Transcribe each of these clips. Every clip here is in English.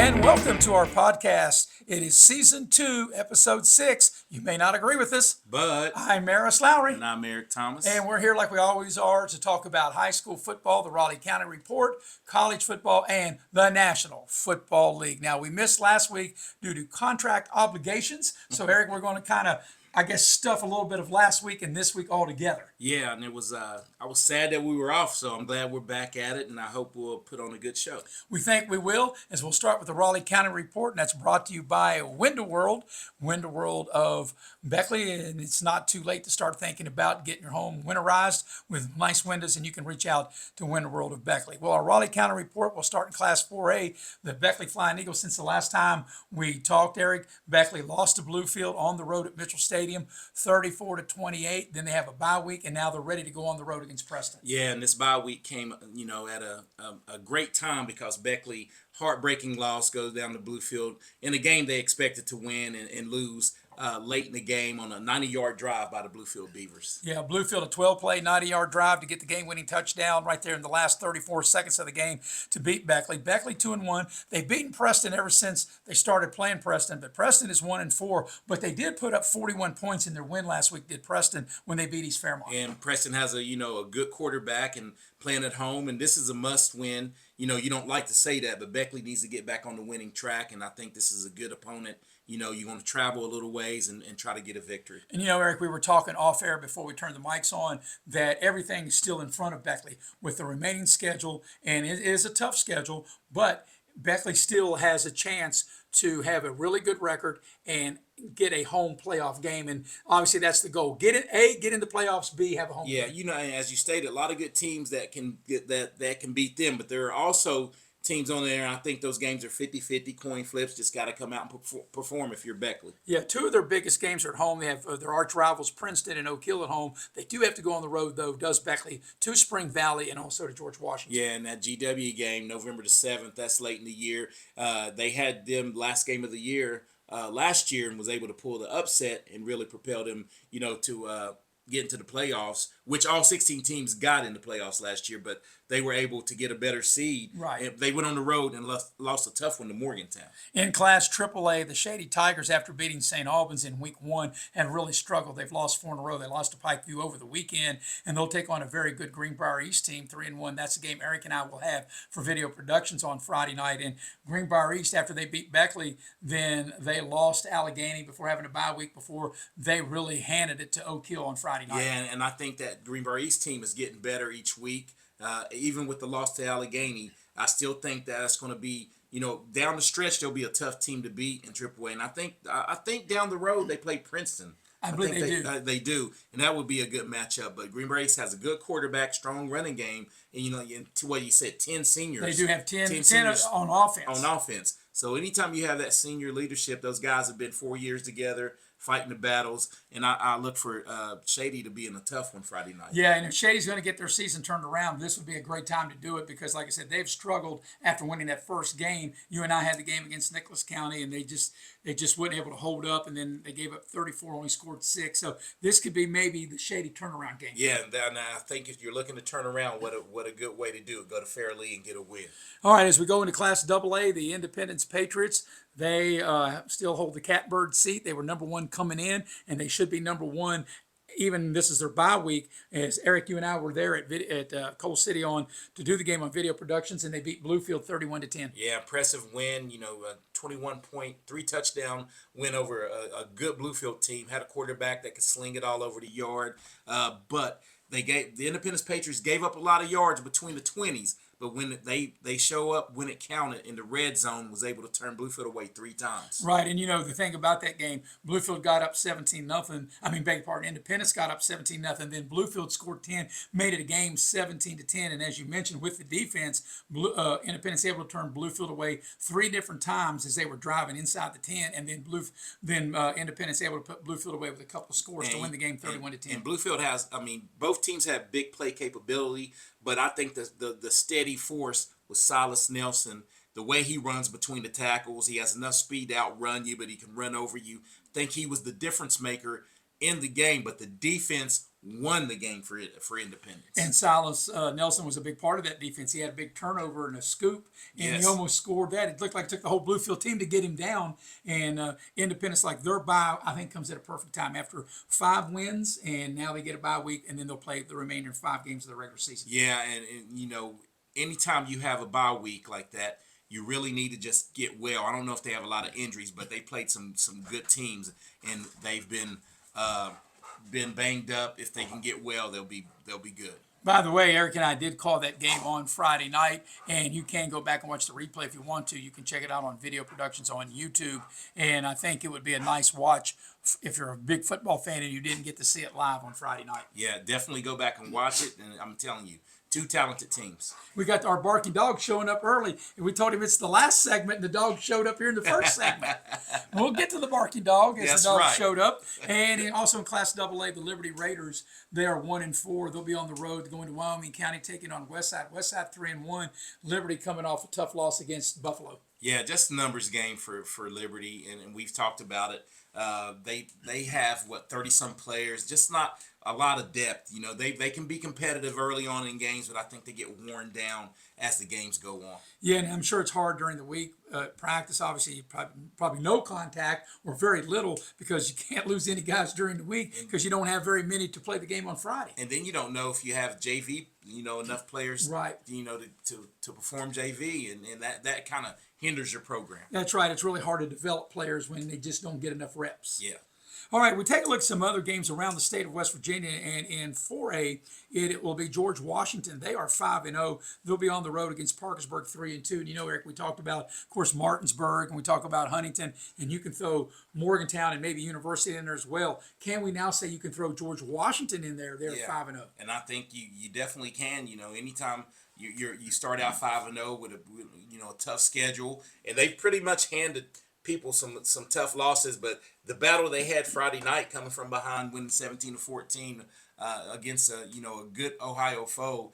And welcome to our podcast. It is season 2, episode 6. You may not agree with this, but I'm Maris Lowery. And I'm Eric Thomas. And we're here like we always are to talk about high school football, the Raleigh County Report, college football, and the National Football League. Now, we missed last week due to contract obligations. So, Eric, we're going to kind of, stuff a little bit of last week and this week all together. Yeah, and it was I was sad that we were off, so I'm glad we're back at it, and I hope we'll put on a good show. We think we will, as we'll start with the Raleigh County Report, and that's brought to you by Window World of Beckley, and it's not too late to start thinking about getting your home winterized with nice windows, and you can reach out to Window World of Beckley. Well, our Raleigh County Report will start in Class 4A. The Beckley Flying Eagles, since the last time we talked, Eric, Beckley lost to Bluefield on the road at Mitchell Stadium, 34-28. Then they have a bye week, and now they're ready to go on the road against Preston. Yeah, and this bye week came, at a great time because Beckley, heartbreaking loss, goes down to Bluefield in a game they expected to win and lose late in the game on a 90-yard drive by the Bluefield Beavers. Yeah, Bluefield, a 12-play, 90-yard drive to get the game-winning touchdown right there in the last 34 seconds of the game to beat Beckley. Beckley 2-1. They've beaten Preston ever since they started playing Preston, but Preston is 1-4. But they did put up 41 points in their win last week, did Preston, when they beat East Fairmont. And Preston has a good quarterback and playing at home, and this is a must-win. You don't like to say that, but Beckley needs to get back on the winning track, and I think this is a good opponent. You're going to travel a little ways and try to get a victory. And Eric, we were talking off air before we turned the mics on that everything is still in front of Beckley with the remaining schedule, and it is a tough schedule, but Beckley still has a chance to have a really good record and get a home playoff game, and obviously that's the goal. Get in the playoffs. B, have a home. Yeah, as you stated, a lot of good teams that can get that can beat them, but there are also teams on there, and I think those games are 50-50 coin flips. Just got to come out and perform if you're Beckley. Yeah, two of their biggest games are at home. They have their arch rivals Princeton and Oak Hill at home. They do have to go on the road, though, does Beckley, to Spring Valley and also to George Washington. Yeah, and that GW game, November the 7th, that's late in the year. They had them last game of the year last year and was able to pull the upset and really propel them, to get into the playoffs, which all 16 teams got in the playoffs last year, but they were able to get a better seed. Right. They went on the road and lost a tough one to Morgantown. In Class AAA, the Shady Tigers, after beating St. Albans in Week 1, have really struggled. They've lost 4 in a row. They lost to Pikeview over the weekend, and they'll take on a very good Greenbrier East team, 3-1. That's the game Eric and I will have for video productions on Friday night. And Greenbrier East, after they beat Beckley, then they lost to Allegheny before having a bye week before they really handed it to Oak Hill on Friday night. Yeah, and I think that Greenbrier East team is getting better each week. Even with the loss to Allegheny, I still think that's going to be, down the stretch, they'll be a tough team to beat in AAA. And I think down the road they play Princeton. I believe they do. They do, and that would be a good matchup. But Greenbrier East has a good quarterback, strong running game, and to what you said, 10 seniors. They do have 10 seniors on offense. On offense. So anytime you have that senior leadership, those guys have been 4 years together, fighting the battles, and I look for Shady to be in a tough one Friday night. Yeah, and if Shady's going to get their season turned around, this would be a great time to do it because, like I said, they've struggled after winning that first game. You and I had the game against Nicholas County, and they just weren't able to hold up, and then they gave up 34, only scored 6. So this could be maybe the Shady turnaround game. Yeah, and I think if you're looking to turn around, what a good way to do it. Go to Fairleigh and get a win. All right, as we go into Class AA, the Independence Patriots, they still hold the catbird seat. They were number 1 coming in, and they should be number 1. Even this is their bye week. As Eric, you and I were there at Coal City to do the game on video productions, and they beat Bluefield 31-10. Yeah, impressive win. 21-point, 3-touchdown win over a good Bluefield team. Had a quarterback that could sling it all over the yard, but the Independence Patriots gave up a lot of yards between the 20s. But when they show up when it counted in the red zone, was able to turn Bluefield away 3 times. Right, and the thing about that game, Bluefield got up 17-0. Independence got up 17-0. Then Bluefield scored 10, made it a game 17-10. And as you mentioned, with the defense, Independence able to turn Bluefield away 3 different times as they were driving inside the 10, and then Independence able to put Bluefield away with a couple of scores to win the game 31-10. And Bluefield has, both teams have big play capability. But I think the steady force with Silas Nelson, the way he runs between the tackles, he has enough speed to outrun you, but he can run over you. I think he was the difference maker in the game, but the defense won the game for Independence. And Silas Nelson was a big part of that defense. He had a big turnover and a scoop, and he Yes. almost scored that. It looked like it took the whole Bluefield team to get him down. And Independence, like their bye, I think comes at a perfect time after 5 wins, and now they get a bye week, and then they'll play the remainder 5 games of the regular season. Yeah, and you know, anytime you have a bye week like that, you really need to just get well. I don't know if they have a lot of injuries, but they played some good teams, and they've been banged up. If they can get well, they'll be good. By the way, Eric and I did call that game on Friday night, and you can go back and watch the replay if you want to. You can check it out on Video Productions on YouTube, and I think it would be a nice watch if you're a big football fan and you didn't get to see it live on Friday night. Yeah, definitely go back and watch it. And I'm telling you, 2 talented teams. We got our barking dog showing up early, and we told him it's the last segment, and the dog showed up here in the first segment. We'll get to the barking dog as That's the dog right. showed up. And also in Class AA, the Liberty Raiders, they are 1-4. They'll be on the road going to Wyoming County, taking on Westside. Westside 3-1. Liberty coming off a tough loss against Buffalo. Yeah, just a numbers game for Liberty, and we've talked about it. They have 30-some players, just not a lot of depth. You know, they can be competitive early on in games, but I think they get worn down as the games go on. Yeah, and I'm sure it's hard during the week. Practice, obviously, probably no contact or very little because you can't lose any guys during the week because you don't have very many to play the game on Friday. And then you don't know if you have JV, enough players, Right. To perform JV, and that kind of hinders your program. That's right. It's really hard to develop players when they just don't get enough reps. Yeah. All right, we take a look at some other games around the state of West Virginia, and in 4A, it will be George Washington. They are 5-0. They'll be on the road against Parkersburg 3-2. And you know, Eric, we talked about, of course, Martinsburg, and we talk about Huntington, and you can throw Morgantown and maybe University in there as well. Can we now say you can throw George Washington in there? They're 5-0. And I think you definitely can. Anytime you start out 5-0 with a tough schedule, and they've pretty much handed people some tough losses, but the battle they had Friday night, coming from behind, winning 17-14 against a good Ohio foe,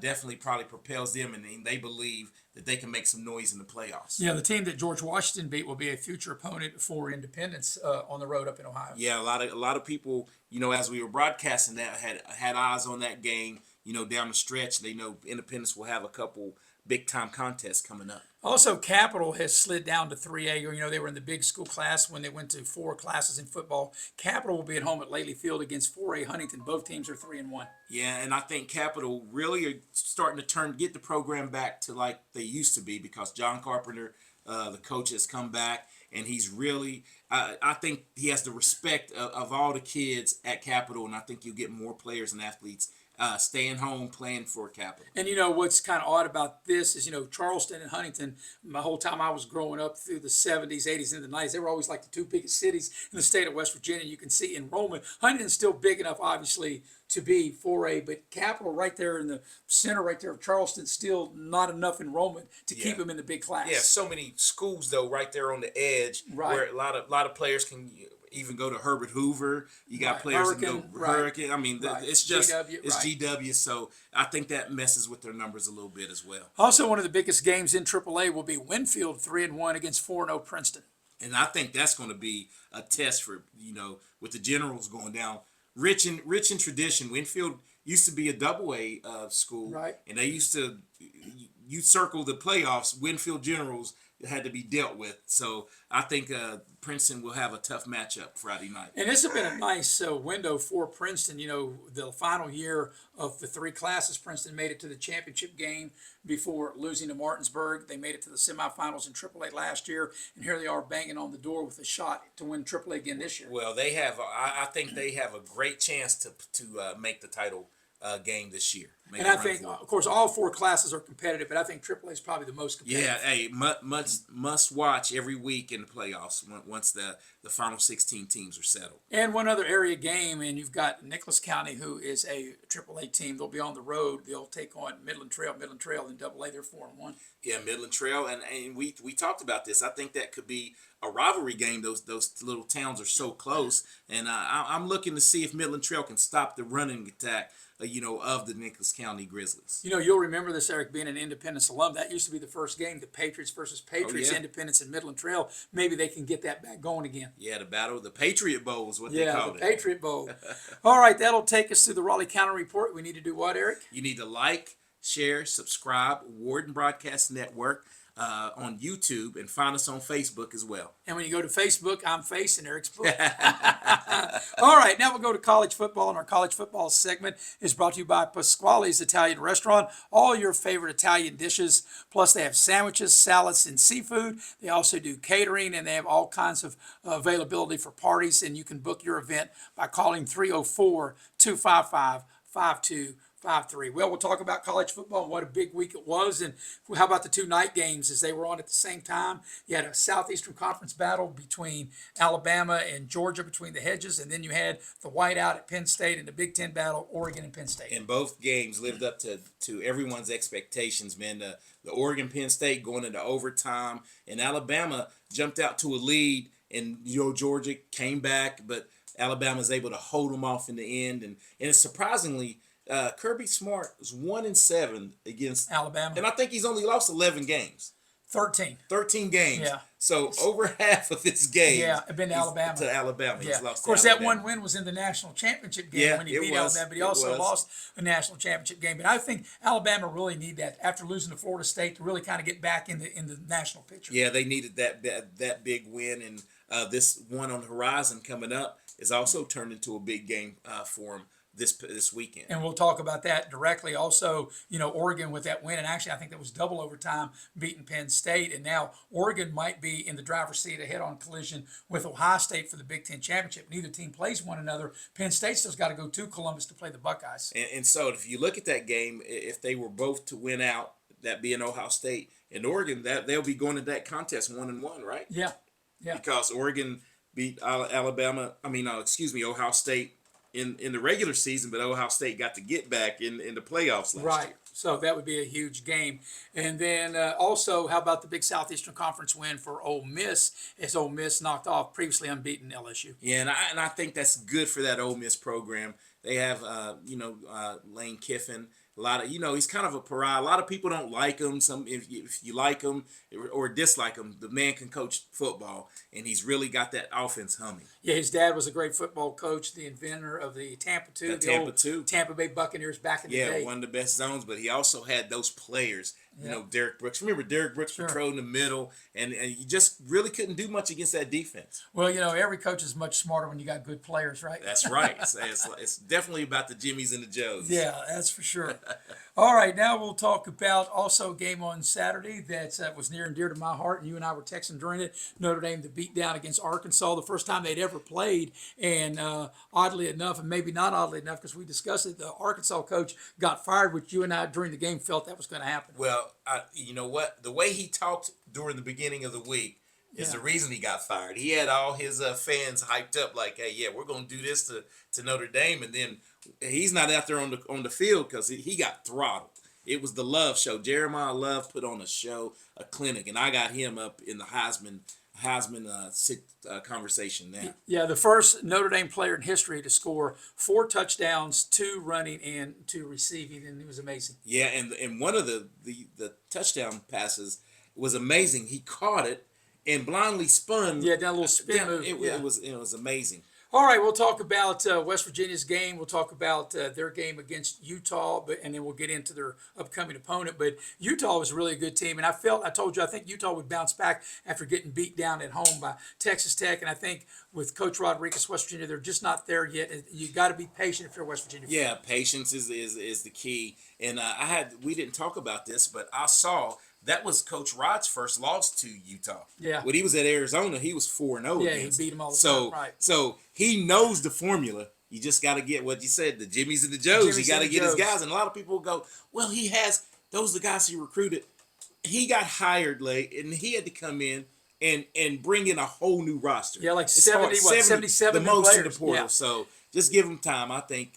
definitely probably propels them, and they believe that they can make some noise in the playoffs. Yeah, the team that George Washington beat will be a future opponent for Independence on the road up in Ohio. Yeah, a lot of people, as we were broadcasting that, had eyes on that game. Down the stretch, they know Independence will have a couple big time contests coming up. Also, Capital has slid down to 3A. They were in the big school class when they went to 4 classes in football. Capital will be at home at Lately Field against 4A Huntington. Both teams are 3-1. Yeah, and I think Capital really are starting to get the program back to like they used to be, because John Carpenter, the coach, has come back, and he's really, I think he has the respect of all the kids at Capital, and I think you'll get more players and athletes staying home playing for Capital. And what's kind of odd about this is, Charleston and Huntington, my whole time I was growing up through the 70s, 80s, and the 90s, they were always like the 2 biggest cities in the state of West Virginia. You can see enrollment. Huntington's still big enough, obviously, to be 4A, but Capital right there in the center right there of Charleston, still not enough enrollment to keep them in the big class. Yeah, so many schools, though, right there on the edge, Right. where a lot of players can even go to Herbert Hoover. You got Right. players Hurricane, that go right. Hurricane. I mean, Right. it's just GW, it's right. GW. So I think that messes with their numbers a little bit as well. Also, one of the biggest games in AAA will be Winfield 3-1 against 4-0 Princeton. And I think that's going to be a test for, with the Generals going down. Rich in tradition. Winfield used to be a AA school. Right. And they used to, you circle the playoffs, Winfield Generals had to be dealt with. So I think Princeton will have a tough matchup Friday night. And this has been a nice window for Princeton. The final year of the 3 classes, Princeton made it to the championship game before losing to Martinsburg. They made it to the semifinals in AAA last year, and here they are banging on the door with a shot to win AAA again this year. Well, they have. I think they have a great chance to make the title game this year. And I think, of course, all 4 classes are competitive, but I think AAA is probably the most competitive. Yeah, hey, must watch every week in the playoffs once the final 16 teams are settled. And one other area game, and you've got Nicholas County, who is a AAA team. They'll be on the road. They'll take on Midland Trail, and AA. They're 4-1. Yeah, Midland Trail, and we talked about this. I think that could be a rivalry game. Those little towns are so close, and I'm looking to see if Midland Trail can stop the running attack, of the Nicholas County Grizzlies. You know, you'll remember this, Eric, being an Independence alum. That used to be the first game, the Patriots versus Patriots, yeah. Independence and Midland Trail. Maybe they can get that back going again. Yeah, the Patriot Bowl is what they called it. Yeah, the Patriot Bowl. All right, that'll take us to the Raleigh County Report. We need to do what, Eric? You need to like, share, subscribe, Warden Broadcast Network on YouTube, and find us on Facebook as well. And when you go to Facebook, I'm facing Eric's book. All right, now we'll go to college football, and our college football segment is brought to you by Pasquale's Italian Restaurant. All your favorite Italian dishes, plus they have sandwiches, salads, and seafood. They also do catering, and they have all kinds of availability for parties, and you can book your event by calling 304-255-5253. Well, we'll talk about college football and what a big week it was. And how about the two night games as they were on at the same time? You had a Southeastern Conference battle between Alabama and Georgia between the hedges. And then you had the whiteout at Penn State and the Big Ten battle, Oregon and Penn State. And both games lived up to everyone's expectations, man. The Oregon-Penn State going into overtime. And Alabama jumped out to a lead. And, Georgia came back. But Alabama was able to hold them off in the end. And it's surprisingly... Kirby Smart was 1-7 against Alabama, and I think he's only lost 11 games. 13 games. Yeah. So over half of his games, have been to Alabama. He's lost. Of course, to Alabama. that one win was in the national championship game when he beat Alabama, but he also lost a national championship game. But I think Alabama really need that after losing to Florida State to really kind of get back in the national picture. Yeah, they needed that big win, and this one on the horizon coming up is also turned into a big game for him this weekend. And we'll talk about that directly. Also, Oregon with that win, and actually I think that was double overtime, beating Penn State, and now Oregon might be in the driver's seat, a head-on collision with Ohio State for the Big Ten championship. Neither team plays one another. Penn State still's got to go to Columbus to play the Buckeyes. And so if you look at that game, if they were both to win out, that being Ohio State and Oregon, that they'll be going to that contest 1-1, right? Yeah. Because Oregon beat Ohio State in the regular season, but Ohio State got to get back in the playoffs last year. So that would be a huge game. And then also, how about the big Southeastern Conference win for Ole Miss as Ole Miss knocked off previously unbeaten LSU? Yeah, and I think that's good for that Ole Miss program. They have Lane Kiffin. A lot of he's kind of a pariah. A lot of people don't like him. If you like him or dislike him, the man can coach football, and he's really got that offense humming. Yeah, his dad was a great football coach, the inventor of the Tampa 2, Tampa Bay Buccaneers back in the day. Yeah, one of the best zones, but he also had those players. Derek Brooks. Remember Derek Brooks patrolled in the middle, and you just really couldn't do much against that defense. Well, every coach is much smarter when you got good players, right? That's right. It's definitely about the Jimmies and the Joes. Yeah, that's for sure. All right, now we'll talk about also a game on Saturday that was near and dear to my heart, and you and I were texting during it. Notre Dame, the beatdown against Arkansas, the first time they'd ever played, and oddly enough, and maybe not oddly enough, because we discussed it, the Arkansas coach got fired, which you and I during the game felt that was going to happen. Well, you know what? The way he talked during the beginning of the week is the reason he got fired. He had all his fans hyped up like, hey, yeah, we're going to do this to Notre Dame. And then he's not out there on the field because he got throttled. It was the Love show. Jeremiah Love put on a show, a clinic, and I got him up in the Heisman conversation now. Yeah, the first Notre Dame player in history to score 4 touchdowns, 2 running and 2 receiving, and it was amazing. Yeah, and one of the touchdown passes was amazing. He caught it and blindly spun. Yeah, that little spin move. It was amazing. All right, we'll talk about West Virginia's game. We'll talk about their game against Utah, and then we'll get into their upcoming opponent. But Utah was a really good team, and I told you, I think Utah would bounce back after getting beat down at home by Texas Tech. And I think with Coach Rodriguez, West Virginia, they're just not there yet. You got to be patient if you're West Virginia. Yeah, patience is the key. And we didn't talk about this, but I saw. That was Coach Rod's first loss to Utah. Yeah. When he was at Arizona, he was 4-0. Yeah, he beat them all the time. Right. So he knows the formula. You just got to get what you said, the Jimmies and the Joes. You got to get his guys. And a lot of people go, well, those are the guys he recruited. He got hired late, and he had to come in and bring in a whole new roster. Yeah, like 77 the most players. in the portal. Yeah. So just give him time. I think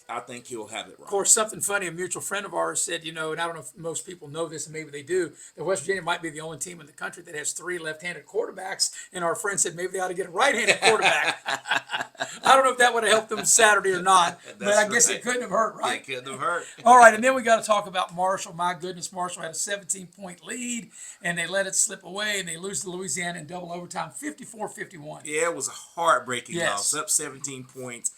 he'll have it Of right. course, something funny, a mutual friend of ours said, and I don't know if most people know this, and maybe they do, that West Virginia might be the only team in the country that has three left-handed quarterbacks. And our friend said maybe they ought to get a right-handed quarterback. I don't know if that would have helped them Saturday or not, but I guess it couldn't have hurt, Yeah, right? it couldn't have hurt. All right, and then we got to talk about Marshall. My goodness, Marshall had a 17-point lead, and they let it slip away, and they lose to Louisiana in double overtime, 54-51. Yeah, it was a heartbreaking Yes. loss. Up 17 points.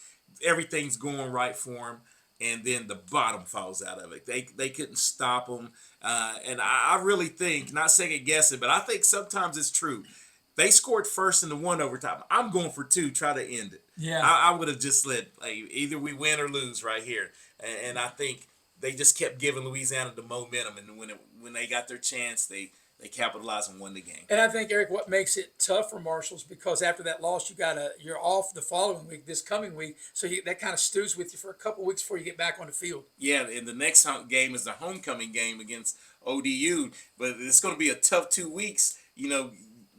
Everything's going right for them. And then the bottom falls out of it. They couldn't stop them. And I really think, not second guessing, but I think sometimes it's true. They scored first in the one overtime. I'm going for two, try to end it. Yeah. I would have just let, either we win or lose right here. And I think they just kept giving Louisiana the momentum. And when they got their chance, they capitalized and won the game. And I think, Eric, what makes it tough for Marshalls, because after that loss, you're off the following week, this coming week, so that kind of stews with you for a couple weeks before you get back on the field. Yeah, and the next game is the homecoming game against ODU, but it's going to be a tough 2 weeks,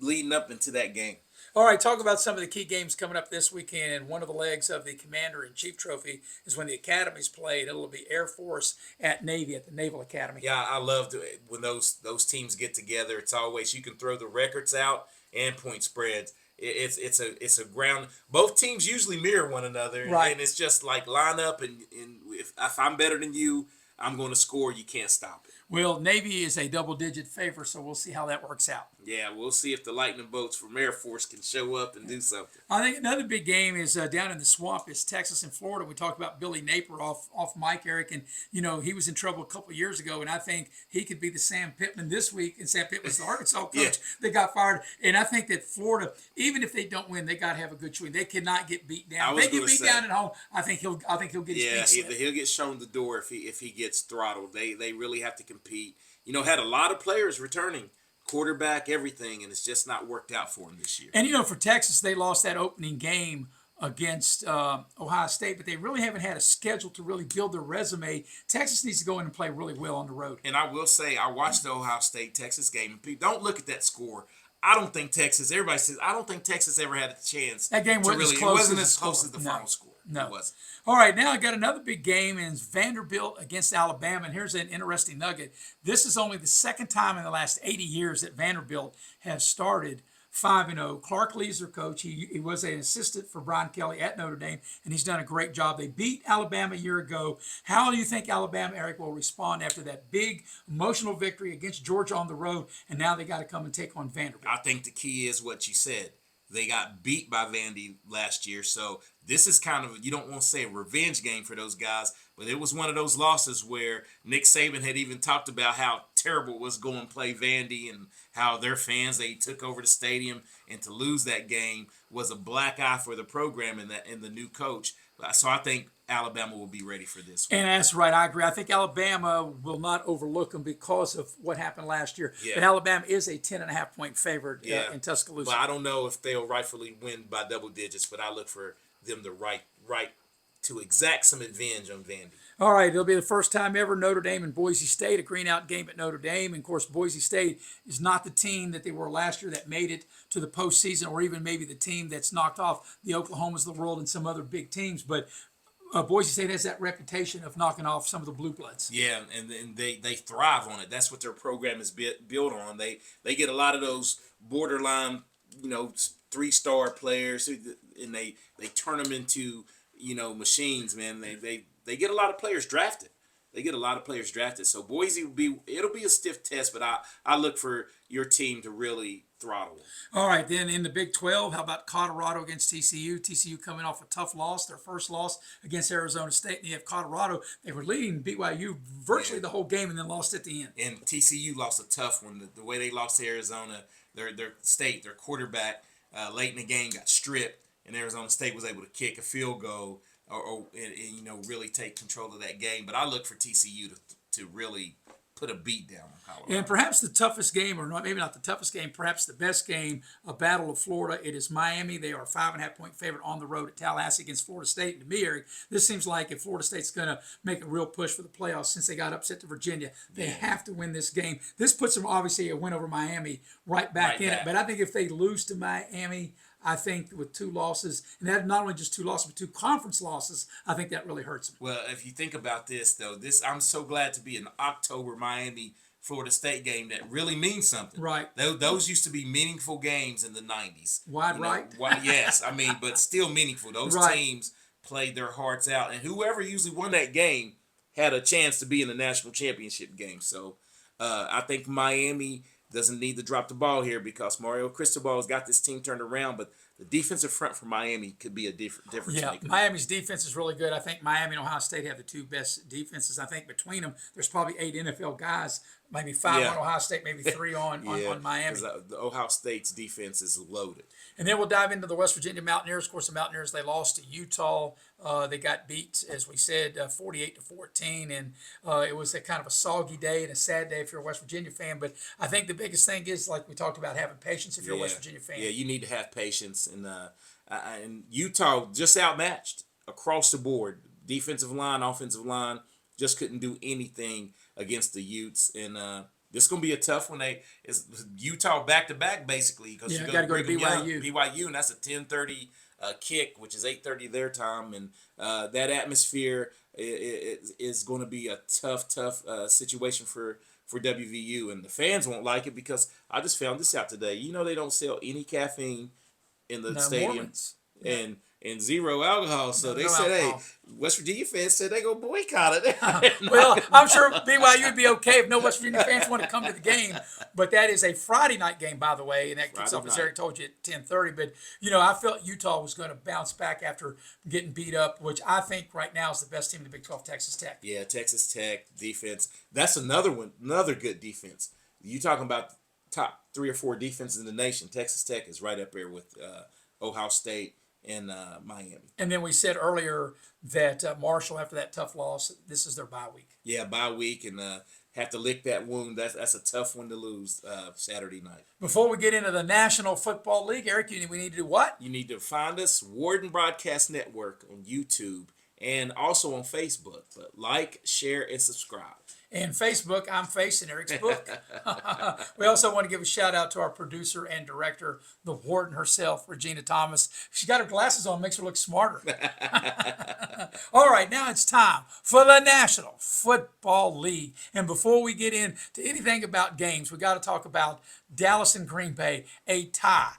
leading up into that game. All right, talk about some of the key games coming up this weekend. And one of the legs of the Commander-in-Chief Trophy is when the academies played. It'll be Air Force at Navy at the Naval Academy. Yeah, I love when those teams get together. It's always, you can throw the records out and point spreads. It's a ground. Both teams usually mirror one another, Right. And it's just like line up, and if I'm better than you, I'm going to score. You can't stop it. Well, Navy is a double-digit favorite, so we'll see how that works out. Yeah, we'll see if the lightning bolts from Air Force can show up and do something. I think another big game is down in the swamp is Texas and Florida. We talked about Billy Napier off Mike, Eric, and he was in trouble a couple of years ago, and I think he could be the Sam Pittman this week. And Sam Pittman's the Arkansas coach Yeah. that got fired. And I think that Florida, even if they don't win, they got to have a good showing. They cannot get beat down. If they get beat down at home, I think he'll get his feet set. He'll get shown the door if he gets throttled. They really have to compete. Had a lot of players returning, quarterback, everything, and it's just not worked out for him this year. And for Texas, they lost that opening game against Ohio State, but they really haven't had a schedule to really build their resume. Texas needs to go in and play really well on the road. And I will say, I watched the Ohio State Texas game. And people, don't look at that score. I don't think Texas. Everybody says I don't think Texas ever had a chance. That game wasn't really. as close It wasn't as as close the as the score. final score. No. It wasn't. All right, now I got another big game, and it's Vanderbilt against Alabama. And here's an interesting nugget. This is only the second time in the last 80 years that Vanderbilt has started 5-0. Clark Lee's their coach. He was an assistant for Brian Kelly at Notre Dame, and he's done a great job. They beat Alabama a year ago. How do you think Alabama, Eric, will respond after that big emotional victory against Georgia on the road, and now they got to come and take on Vanderbilt? I think the key is what you said. They got beat by Vandy last year, so this is kind of, you don't want to say a revenge game for those guys, but it was one of those losses where Nick Saban had even talked about how terrible it was going to play Vandy and how their fans, they took over the stadium, and to lose that game was a black eye for the program and the new coach. So I think Alabama will be ready for this one. And that's right, I agree. I think Alabama will not overlook them because of what happened last year. Yeah. But Alabama is a 10.5-point favorite in Tuscaloosa. But I don't know if they'll rightfully win by double digits, but I look for them to right to exact some advantage on Vandy. All right, it'll be the first time ever Notre Dame and Boise State, a green-out game at Notre Dame. And, of course, Boise State is not the team that they were last year that made it to the postseason, or even maybe the team that's knocked off the Oklahomas of the world and some other big teams. But Boise State has that reputation of knocking off some of the blue bloods. Yeah, and they thrive on it. That's what their program is built on. They get a lot of those borderline, 3-star players, and they turn them into machines, man. They get a lot of players drafted. So Boise it'll be a stiff test, but I look for your team to really throttle them. All right, then in the Big 12, how about Colorado against TCU? TCU coming off a tough loss, their first loss against Arizona State. And you have Colorado. They were leading BYU virtually the whole game and then lost at the end. And TCU lost a tough one. The way they lost to Arizona, their quarterback late in the game got stripped, and Arizona State was able to kick a field goal and really take control of that game. But I look for TCU to really put a beat down on Colorado. And perhaps the toughest game, or maybe not the toughest game, perhaps the best game, a battle of Florida. It is Miami. They are a 5.5-point favorite on the road at Tallahassee against Florida State. And to me, Eric, this seems like if Florida State's going to make a real push for the playoffs since they got upset to Virginia, they have to win this game. This puts them, obviously, a win over Miami right back in it. But I think if they lose to Miami, I think with 2 losses, and that not only just 2 losses, but 2 conference losses, I think that really hurts them. Well, if you think about this, though, I'm so glad to be in October Miami Florida State game that really means something. Right. Those used to be meaningful games in the 90s. Wide right? Yes, I mean, but still meaningful. Those Right. teams played their hearts out, and whoever usually won that game had a chance to be in the national championship game. So I think Miami doesn't need to drop the ball here because Mario Cristobal has got this team turned around, but the defensive front for Miami could be a difference Yeah, maker. Miami's defense is really good. I think Miami and Ohio State have the 2 best defenses. I think between them, there's probably 8 NFL guys, maybe 5 Yeah. on Ohio State, maybe 3 on Miami. 'Cause, the Ohio State's defense is loaded. And then we'll dive into the West Virginia Mountaineers. Of course, the Mountaineers, they lost to Utah. They got beat, as we said, 48-14. And it was a kind of a soggy day and a sad day if you're a West Virginia fan. But I think the biggest thing is, like we talked about, having patience if you're a West Virginia fan. Yeah, you need to have patience. And Utah just outmatched across the board. Defensive line, offensive line, just couldn't do anything against the Utes. And this is going to be a tough one. It's Utah back-to-back, basically. Because Yeah, you gotta go to Brigham Young, BYU. BYU, and that's a 10:30 kick, which is 8:30 their time. And that atmosphere is going to be a tough situation for WVU. And the fans won't like it because I just found this out today. You know they don't sell any caffeine in the No, stadium. Mormons. And zero alcohol. So they no said, alcohol. hey, West Virginia fans said they go boycott it. Well, I'm sure BYU would be okay if no West Virginia fans want to come to the game. But that is a Friday night game, by the way, and that kicks Friday off, as night. Eric told you, at 10:30. But, I felt Utah was going to bounce back after getting beat up, which I think right now is the best team in the Big 12, Texas Tech. Yeah, Texas Tech defense. That's another one, another good defense. You talking about top 3 or 4 defenses in the nation. Texas Tech is right up there with Ohio State and Miami. And then we said earlier that Marshall, after that tough loss, this is their bye week. Yeah, bye week and have to lick that wound. That's a tough one to lose Saturday night. Before we get into the National Football League, Eric, we need to do what? You need to find us, Warden Broadcast Network, on YouTube and also on Facebook. But like, share, and subscribe. And Facebook, I'm facing Eric's book. We also want to give a shout out to our producer and director, the warden herself, Regina Thomas. She's got her glasses on, makes her look smarter. All right, now it's time for the National Football League. And before we get into anything about games, we got to talk about Dallas and Green Bay, a tie.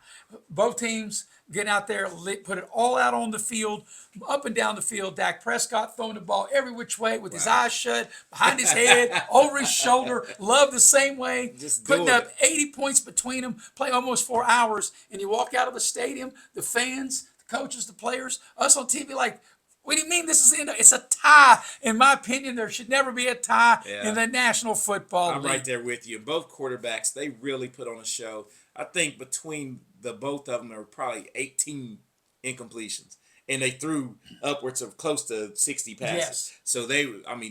Both teams getting out there, put it all out on the field, up and down the field. Dak Prescott throwing the ball every which way with his eyes shut, behind his head, over his shoulder. Love the same way. Just putting doing up 80 points between them, play almost 4 hours, and you walk out of the stadium, the fans, the coaches, the players, us on TV like, what do you mean this is it's a tie? In my opinion, there should never be a tie in the National Football I'm League. right there with you. Both quarterbacks, they really put on a show. I think between the both of them, there were probably 18 incompletions. And they threw upwards of close to 60 passes. Yes. So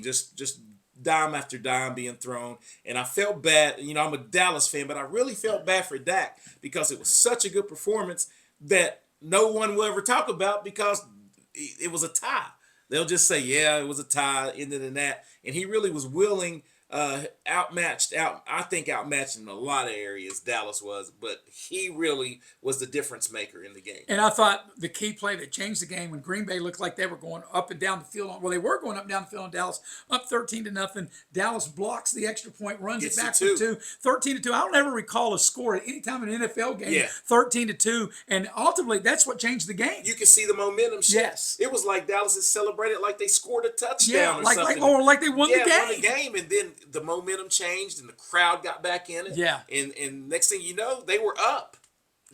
just dime after dime being thrown. And I felt bad. I'm a Dallas fan, but I really felt bad for Dak because it was such a good performance that no one will ever talk about because it was a tie. They'll just say, yeah, it was a tie, ended in that. And he really was willing, outmatched in a lot of areas, Dallas was, but he really was the difference maker in the game. And I thought the key play that changed the game when Green Bay looked like they were going up and down the field. Well, they were going up and down the field on Dallas, up 13-0. Dallas blocks the extra point, runs Gets it back to for 2, 13-2. I don't ever recall a score at any time in an NFL game, Yeah. 13-2. And ultimately, that's what changed the game. You can see the momentum shift. Yes. It was like Dallas had celebrated like they scored a touchdown Yeah, or like something. like they won the game. Won the game, and then the momentum changed and the crowd got back in it. Yeah. And next thing you know, they were up.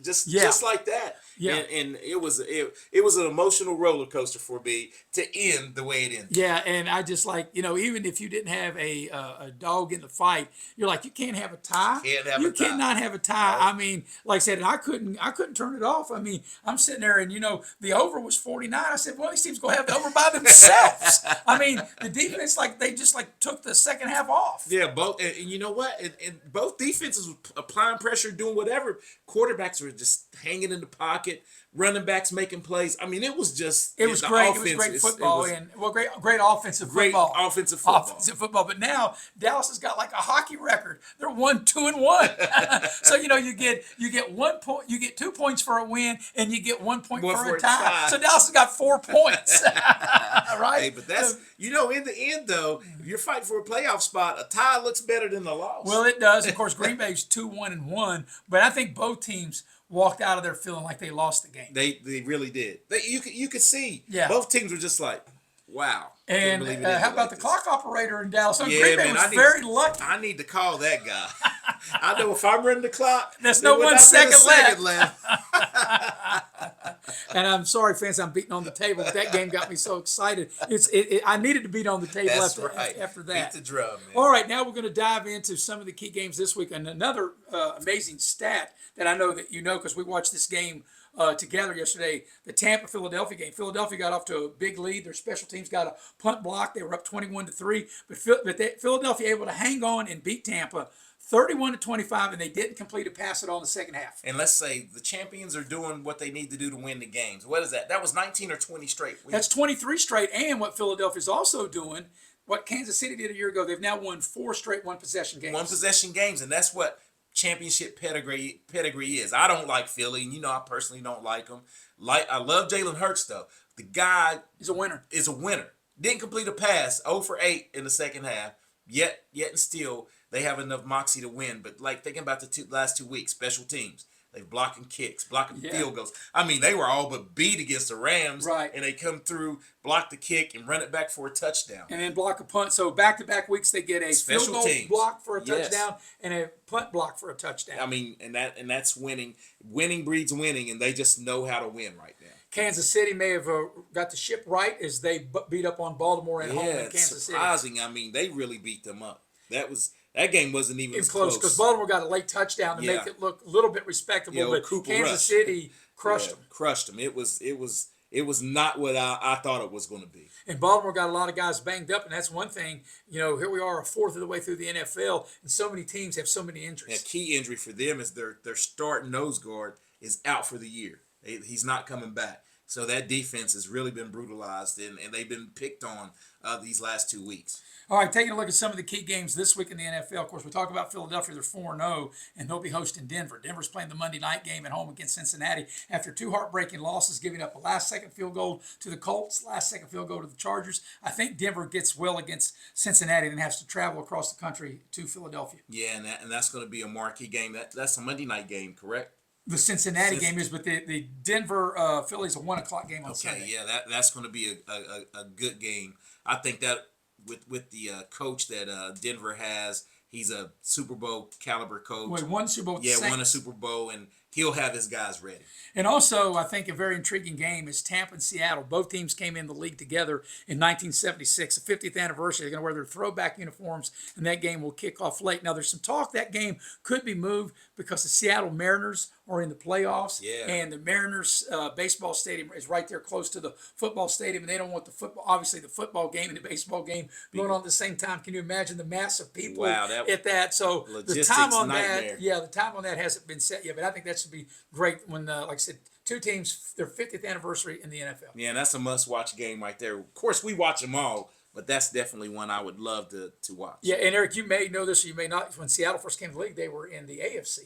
Just like that. Yeah. And it was an emotional roller coaster for me to end the way it ended. Yeah, and I just like, even if you didn't have a dog in the fight, you're like, you can't have a tie. You cannot have a tie. I mean, like I said, and I couldn't turn it off. I mean, I'm sitting there and the over was 49. I said, well, these teams gonna have the over by themselves. I mean, the defense they just took the second half off. Yeah, both and you know what? And both defenses were applying pressure, doing whatever. Quarterbacks were just hanging in the pocket, running backs making plays. I mean, it was just It was the great. It offense. was great football and great offensive great football. offensive football. Offensive football. But now Dallas has got like a hockey record. They're 1-2-1. So you get 1 point, you get 2 points for a win, and you get 1 point One for a tie. So Dallas has got 4 points. Right? Hey, but that's in the end though, if you're fighting for a playoff spot, a tie looks better than a loss. Well, it does. Of course, Green Bay's 2-1-1, but I think both teams walked out of there feeling like they lost the game. They really did. You could see. Yeah. Both teams were just like, wow. And how about the clock operator in Dallas? So Yeah, Green Bay man, was very lucky. I need to call that guy. I know if I'm running the clock, There's there no would 1 not be a second left. left. And I'm sorry, fans, I'm beating on the table. But that game got me so excited. I needed to beat on the table That's after, right. after that. Beat the drum, man. All right, now we're going to dive into some of the key games this week. And another amazing stat that I know that you know because we watched this game together yesterday, the Tampa-Philadelphia game. Philadelphia got off to a big lead. Their special teams got a punt block. They were up 21-3. But Philadelphia able to hang on and beat Tampa 31-25, and they didn't complete a pass at all in the second half. And let's say the champions are doing what they need to do to win the games. What is that? That was 19 or 20 straight wins. That's 23 straight. And what Philadelphia's also doing, what Kansas City did a year ago, they've now won 4 straight one-possession games. One-possession games, and that's what championship pedigree is. I don't like Philly, and I personally don't like them. I love Jalen Hurts, though. The guy He's a winner. Is a winner. Didn't complete a pass, 0 for 8 in the second half. Yet and still, they have enough moxie to win. But thinking about the last 2 weeks, special teams. They're blocking kicks, blocking field goals. I mean, they were all but beat against the Rams. Right. And they come through, block the kick, and run it back for a touchdown. And then block a punt. So back-to-back weeks, they get a Special field goal teams. block for a touchdown and a punt block for a touchdown. I mean, and that's winning. Winning breeds winning, and they just know how to win right now. Kansas City may have got the ship right as they beat up on Baltimore at home in Kansas City. Surprising. I mean, they really beat them up. That game wasn't even Close because Baltimore got a late touchdown to make it look a little bit respectable. But Cooper Kansas Rush. City crushed them. Crushed them. It was not what I thought it was going to be. And Baltimore got a lot of guys banged up, and that's one thing. Here we are, a fourth of the way through the NFL, and so many teams have so many injuries. A key injury for them is their starting nose guard is out for the year. He's not coming back. So that defense has really been brutalized, and they've been picked on these last 2 weeks. All right, taking a look at some of the key games this week in the NFL. Of course, we talk about Philadelphia. They're 4-0, and they'll be hosting Denver. Denver's playing the Monday night game at home against Cincinnati after 2 heartbreaking losses, giving up a last-second field goal to the Colts, last-second field goal to the Chargers. I think Denver gets well against Cincinnati and has to travel across the country to Philadelphia. Yeah, and that's going to be a marquee game. That's a Monday night game, correct? The Cincinnati game is, but the Denver Phillies a 1:00 game on Sunday. Okay, yeah, that's going to be a good game. I think that with the coach that Denver has, he's a Super Bowl caliber coach. Well, won Super Bowl. Yeah, won a Super Bowl, and he'll have his guys ready. And also, I think a very intriguing game is Tampa and Seattle. Both teams came in the league together in 1976, the 50th anniversary. They're going to wear their throwback uniforms, and that game will kick off late. Now, there's some talk that game could be moved because the Seattle Mariners are in the playoffs, and the Mariners baseball stadium is right there close to the football stadium, and they don't want the football game and the baseball game going on at the same time. Can you imagine the mass of people at that? So the time on nightmare. the time on that hasn't been set yet, but I think that should be great when, like I said, 2 teams, their 50th anniversary in the NFL. Yeah, and that's a must-watch game right there. Of course, we watch them all, but that's definitely one I would love to watch. Yeah, and Eric, you may know this or you may not. When Seattle first came to the league, they were in the AFC.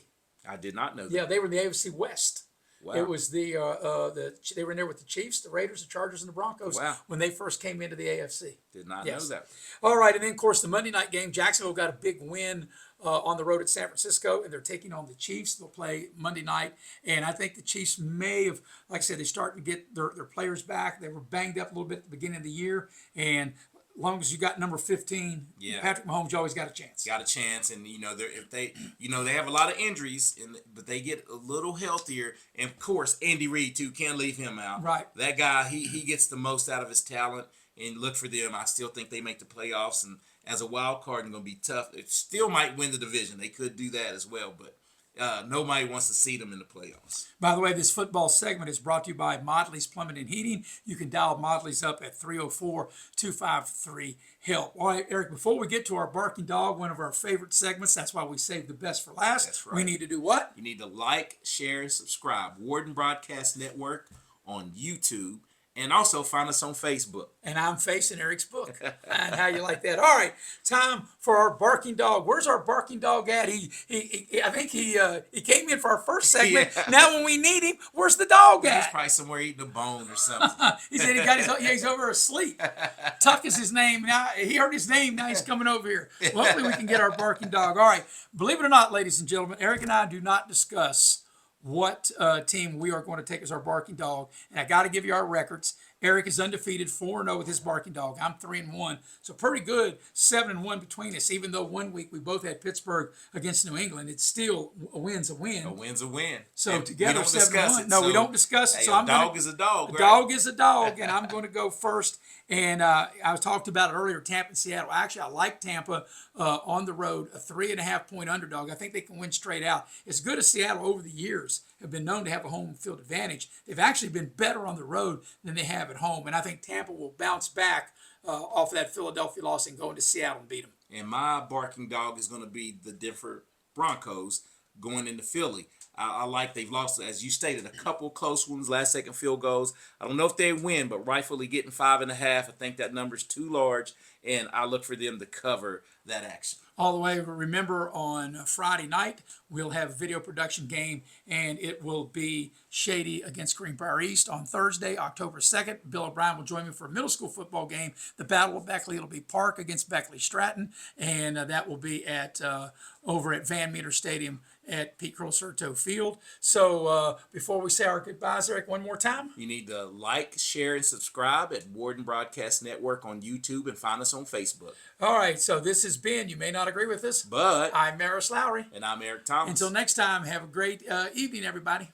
I did not know that. Yeah, they were in the AFC West. Wow. It was they were in there with the Chiefs, the Raiders, the Chargers, and the Broncos when they first came into the AFC. Did not know that. All right, and then, of course, the Monday night game, Jacksonville got a big win on the road at San Francisco, and they're taking on the Chiefs. They'll play Monday night, and I think the Chiefs may have, like I said, they're starting to get their players back. They were banged up a little bit at the beginning of the year, and as long as you got number 15, Patrick Mahomes, you always got a chance. Got a chance, and if they have a lot of injuries, but they get a little healthier, and of course Andy Reid too, can't leave him out. Right. That guy, he gets the most out of his talent, and look for them. I still think they make the playoffs, and as a wild card, it's going to be tough. It still might win the division. They could do that as well, but nobody wants to see them in the playoffs. By the way, this football segment is brought to you by Modley's Plumbing and Heating. You can dial Modley's up at 304-253-HELP. All right, Eric, before we get to our barking dog, one of our favorite segments, that's why we save the best for last. That's right. We need to do what? You need to like, share, and subscribe. Warden Broadcast Network on YouTube. And also find us on Facebook. And I'm facing Eric's book. And how you like that? All right, time for our barking dog. Where's our barking dog at? I think he came in for our first segment. Yeah. Now when we need him, where's the dog He's at? probably somewhere eating a bone or something. He said he's over asleep. Tuck is his name. Now he heard his name. Now he's coming over here. Well, hopefully we can get our barking dog. All right. Believe it or not, ladies and gentlemen, Eric and I do not discuss what team we are going to take as our barking dog. And I got to give you our records. Eric is undefeated, 4-0 with his barking dog. I'm 3-1, so pretty good, 7-1 between us. Even though 1 week we both had Pittsburgh against New England, it's still a win's a win. A win's a win. So And together, we don't discuss 7-1. it. No, we So, don't discuss it. hey, So a I'm dog gonna, is a dog. a Right? dog is a dog, and I'm going to go first. And I talked about it earlier, Tampa and Seattle. Actually, I like Tampa on the road, a 3.5-point underdog. I think they can win straight out. As good as Seattle over the years have been known to have a home field advantage, they've actually been better on the road than they have at home. And I think Tampa will bounce back off of that Philadelphia loss and go into Seattle and beat them. And my barking dog is going to be the Denver Broncos going into Philly. I like they've lost, as you stated, a couple close ones, last second field goals. I don't know if they win, but rightfully getting 5.5, I think that number's too large, and I look for them to cover that action. All the way, remember on Friday night, we'll have a video production game, and it will be Shady against Greenbrier East. On Thursday, October 2nd, Bill O'Brien will join me for a middle school football game. The Battle of Beckley, it'll be Park against Beckley Stratton, and that will be at over at Van Meter Stadium at Pete Curl-Serto Field. So before we say our goodbyes, Eric, one more time. You need to like, share, and subscribe at Warden Broadcast Network on YouTube and find us on Facebook. All right, so this has been, you may not agree with this, But I'm Maris Lowry. and I'm Eric Thomas. Until next time, have a great evening, everybody.